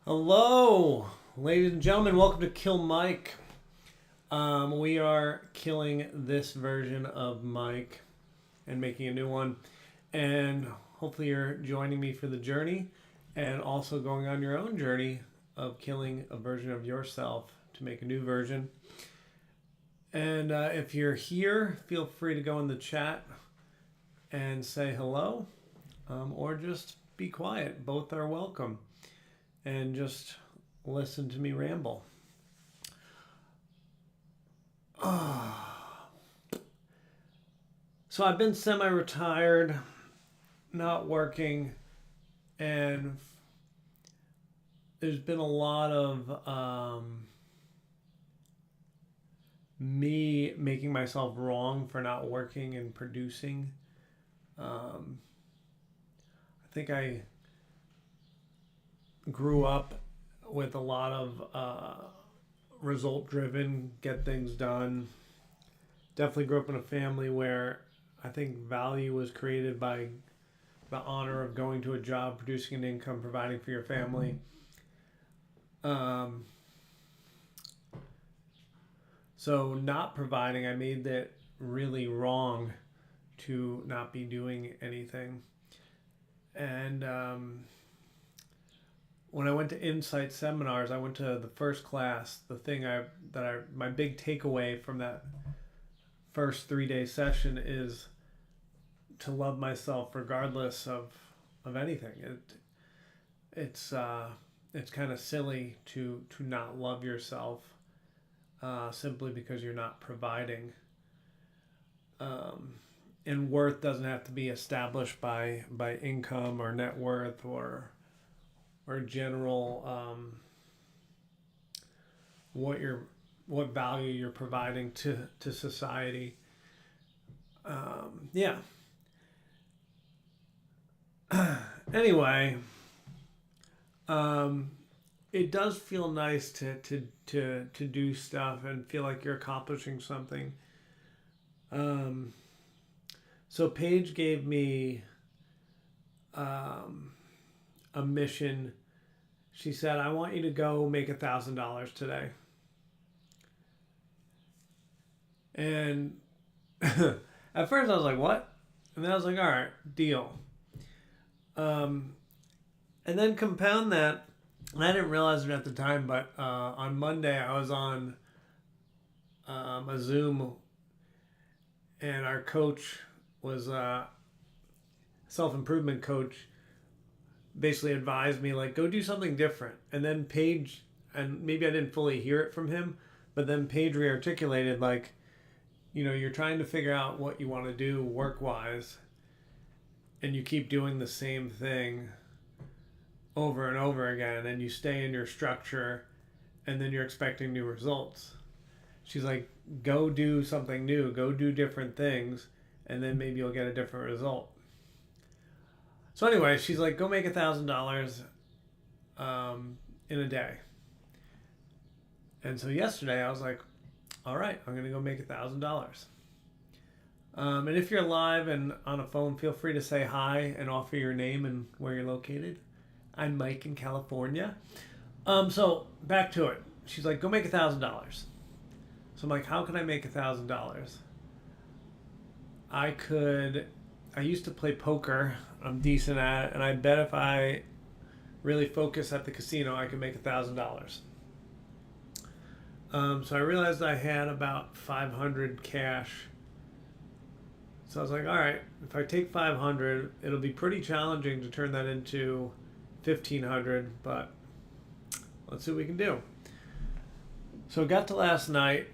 Hello, ladies and gentlemen. Welcome to Kill Mike. We are killing this version of Mike and making a new one. And hopefully you're joining me for the journey and also going on your own journey of killing a version of yourself to make a new version. And if you're here, feel free to go in the chat and say hello or just be quiet. Both are welcome. And just listen to me ramble. So I've been semi-retired, not working, and there's been a lot of me making myself wrong for not working and producing. I think I grew up with a lot of result driven, get things done. Definitely grew up in a family where I think value was created by the honor of going to a job, producing an income, providing for your family. So not providing, I made that really wrong to not be doing anything. And when I went to Insight seminars, I went to the first class. The thing my big takeaway from that first 3-day session is to love myself regardless of anything. It's kind of silly to not love yourself simply because you're not providing. And worth doesn't have to be established by income or net worth or general what value you're providing to society. Anyway, it does feel nice to do stuff and feel like you're accomplishing something. So Paige gave me a mission. She said, I want you to go make $1,000 today. And at first I was like, what? And then I was like, all right, deal. And then compound that, and I didn't realize it at the time, but on Monday I was on a Zoom, and our coach was a self-improvement coach, basically advised me, like, go do something different. And then Paige, and maybe I didn't fully hear it from him, but then Paige rearticulated, like, you're trying to figure out what you want to do work-wise, and you keep doing the same thing over and over again, and you stay in your structure, and then you're expecting new results. She's like, go do something new, go do different things, and then maybe you'll get a different result. So anyway, she's like, go make $1,000 in a day. And so yesterday I was like, all right, I'm going to go make $1,000. And if you're live and on a phone, feel free to say hi and offer your name and where you're located. I'm Mike in California. So back to it. She's like, go make $1,000. So I'm like, how can I make $1,000? I used to play poker. I'm decent at it, and I bet if I really focus at the casino, I can make $1,000. So I realized I had about 500 cash. So I was like, all right, if I take 500, it'll be pretty challenging to turn that into 1,500, but let's see what we can do. So it got to last night,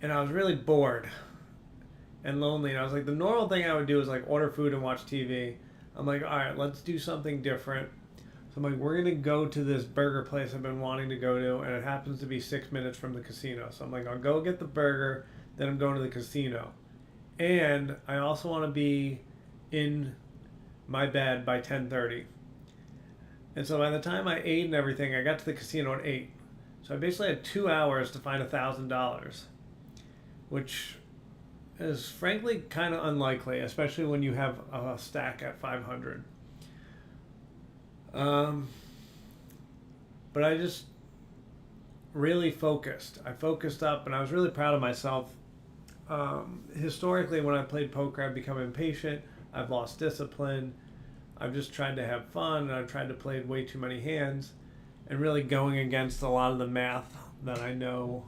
and I was really bored and lonely, and I was like, the normal thing I would do is like order food and watch TV. I'm like, all right, let's do something different. So I'm like, we're gonna go to this burger place I've been wanting to go to, and it happens to be 6 minutes from the casino. So I'm like, I'll go get the burger, then I'm going to the casino. And I also want to be in my bed by 10:30. And so by the time I ate and everything, I got to the casino at 8. So I basically had 2 hours to find $1,000, which is frankly kind of unlikely, especially when you have a stack at 500. but I just really focused. I focused up, and I was really proud of myself. Historically, when I played poker, I've become impatient. I've lost discipline. I've just tried to have fun, and I've tried to play way too many hands, and really going against a lot of the math that I know,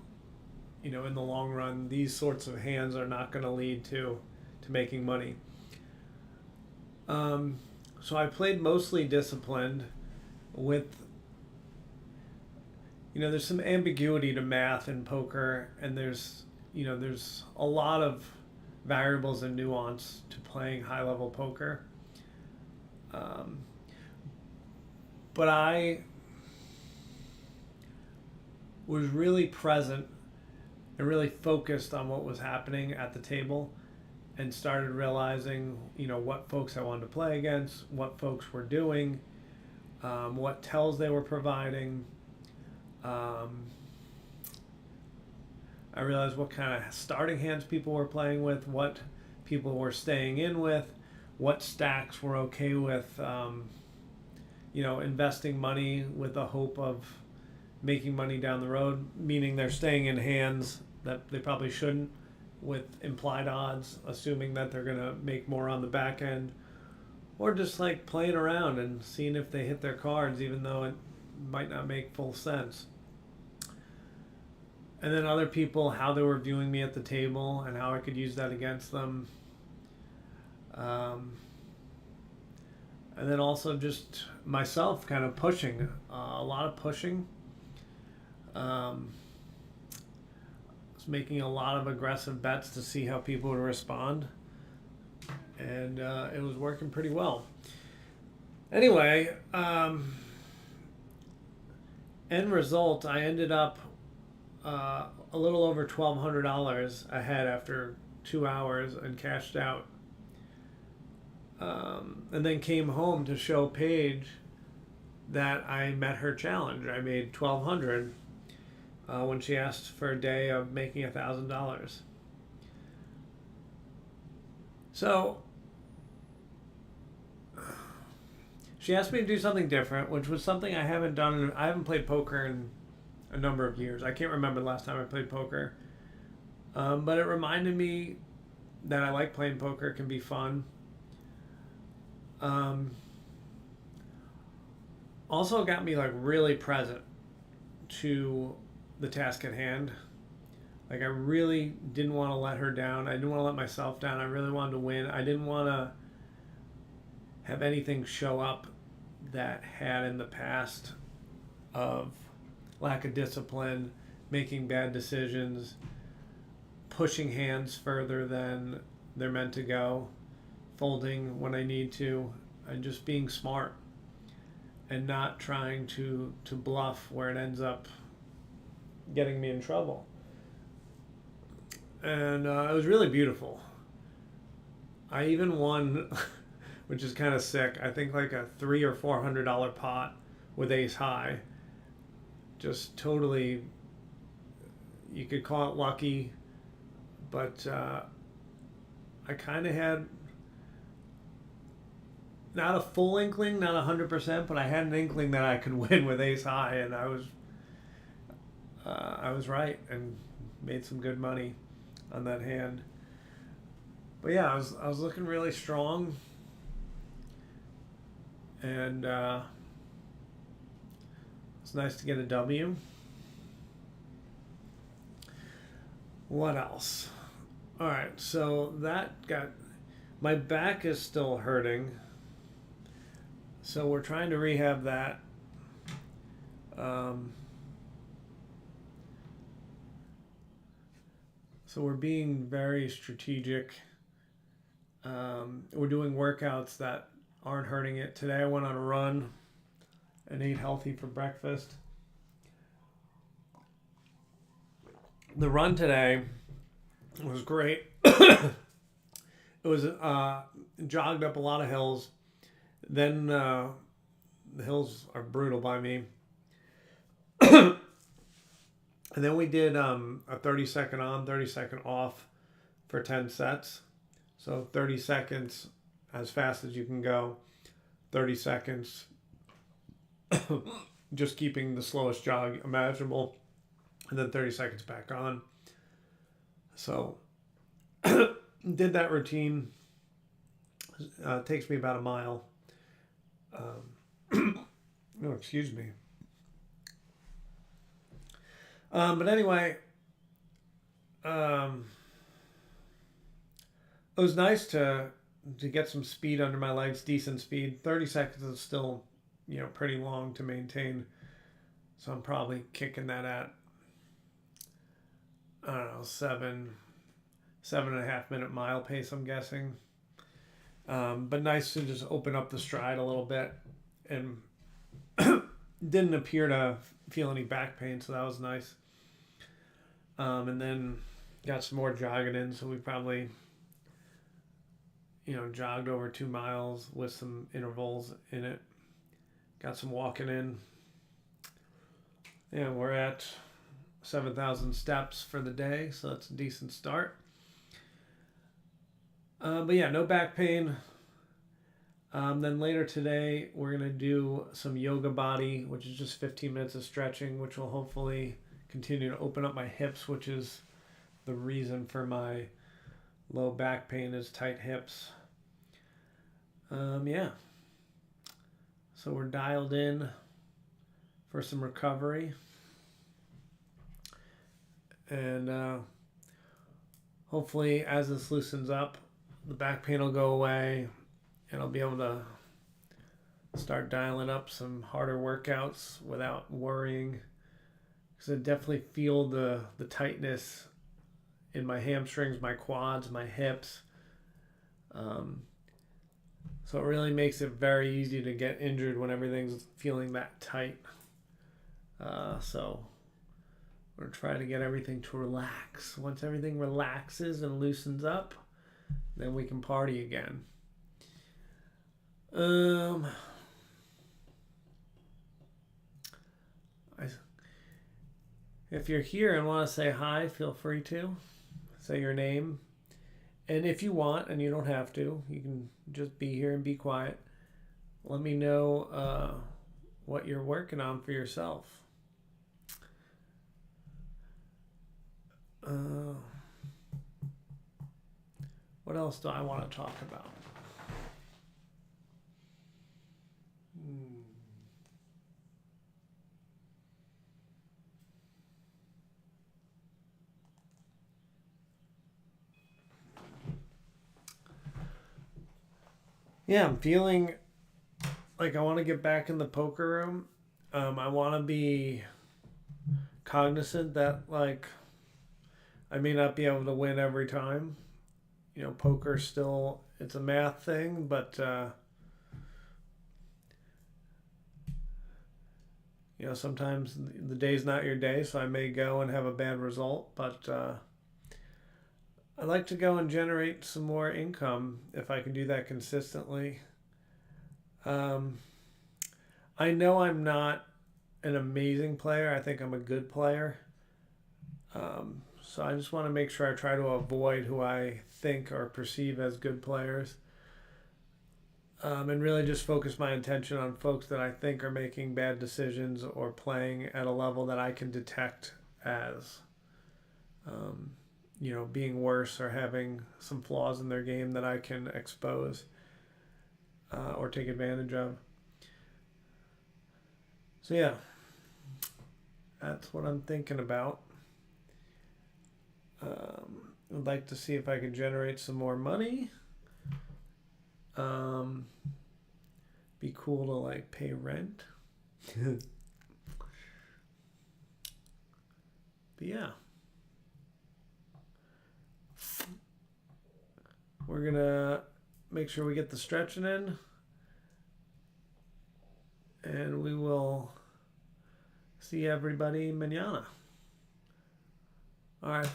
in the long run, these sorts of hands are not going to lead to making money. So I played mostly disciplined with, there's some ambiguity to math in poker, and there's a lot of variables and nuance to playing high level poker. But I was really present and really focused on what was happening at the table, and started realizing, what folks I wanted to play against, what folks were doing, what tells they were providing. I realized what kind of starting hands people were playing with, what people were staying in with, what stacks were okay with, investing money with the hope of making money down the road, meaning they're staying in hands that they probably shouldn't, with implied odds, assuming that they're going to make more on the back end, or just like playing around and seeing if they hit their cards, even though it might not make full sense. And then other people, how they were viewing me at the table and how I could use that against them. And then also just myself kind of pushing, a lot of pushing. Was making a lot of aggressive bets to see how people would respond. And it was working pretty well. Anyway, end result, I ended up a little over $1,200 ahead after 2 hours and cashed out. And then came home to show Paige that I met her challenge. I made $1,200 when she asked for a day of making $1,000. So she asked me to do something different, which was something I haven't done. I haven't played poker in a number of years. I can't remember the last time I played poker. But it reminded me that I like playing poker. It can be fun. Also got me like really present to the task at hand. Like I really didn't want to let her down. I didn't want to let myself down. I really wanted to win. I didn't want to have anything show up that had in the past of lack of discipline, making bad decisions, pushing hands further than they're meant to go, folding when I need to, and just being smart and not trying to bluff where it ends up getting me in trouble. And it was really beautiful. I even won, which is kind of sick, I think like a $300 or $400 pot with ace high. Just totally, you could call it lucky, but I kind of had not a full inkling, not 100%, but I had an inkling that I could win with ace high, and I was right and made some good money on that hand. But yeah, I was looking really strong, and it's nice to get a W. What else? All right, so my back is still hurting, so we're trying to rehab that. So we're being very strategic. We're doing workouts that aren't hurting it. Today I went on a run and ate healthy for breakfast. The run today was great. It was jogged up a lot of hills. Then the hills are brutal by me. And then we did a 30-second on, 30-second off for 10 sets. So 30 seconds as fast as you can go, 30 seconds just keeping the slowest jog imaginable, and then 30 seconds back on. So did that routine. Takes me about a mile. No, excuse me. But anyway, it was nice to get some speed under my legs, decent speed. 30 seconds is still, pretty long to maintain. So I'm probably kicking that at, I don't know, 7.5 minute mile pace, I'm guessing. But nice to just open up the stride a little bit, and didn't appear to feel any back pain, so that was nice. And then got some more jogging in, so we probably, jogged over 2 miles with some intervals in it. Got some walking in. Yeah, we're at 7,000 steps for the day, so that's a decent start. But yeah, no back pain. Then later today, we're going to do some yoga body, which is just 15 minutes of stretching, which will hopefully continue to open up my hips, which is the reason for my low back pain, is tight hips. Yeah. So we're dialed in for some recovery. And hopefully as this loosens up, the back pain will go away, and I'll be able to start dialing up some harder workouts without worrying. Because I definitely feel the tightness in my hamstrings, my quads, my hips. So it really makes it very easy to get injured when everything's feeling that tight. So we're trying to get everything to relax. Once everything relaxes and loosens up, then we can party again. If you're here and want to say hi, feel free to say your name. And if you want, and you don't have to, you can just be here and be quiet. Let me know what you're working on for yourself. What else do I want to talk about? Yeah, I'm feeling like I want to get back in the poker room. I want to be cognizant that, like, I may not be able to win every time. Poker still, it's a math thing, but sometimes the day's not your day, so I may go and have a bad result, but I'd like to go and generate some more income if I can do that consistently. I know I'm not an amazing player. I think I'm a good player. So I just want to make sure I try to avoid who I think or perceive as good players. And really just focus my attention on folks that I think are making bad decisions or playing at a level that I can detect as being worse or having some flaws in their game that I can expose or take advantage of. So yeah, that's what I'm thinking about. I'd like to see if I can generate some more money. Be cool to like pay rent. But yeah. We're gonna make sure we get the stretching in, and we will see everybody mañana. All right.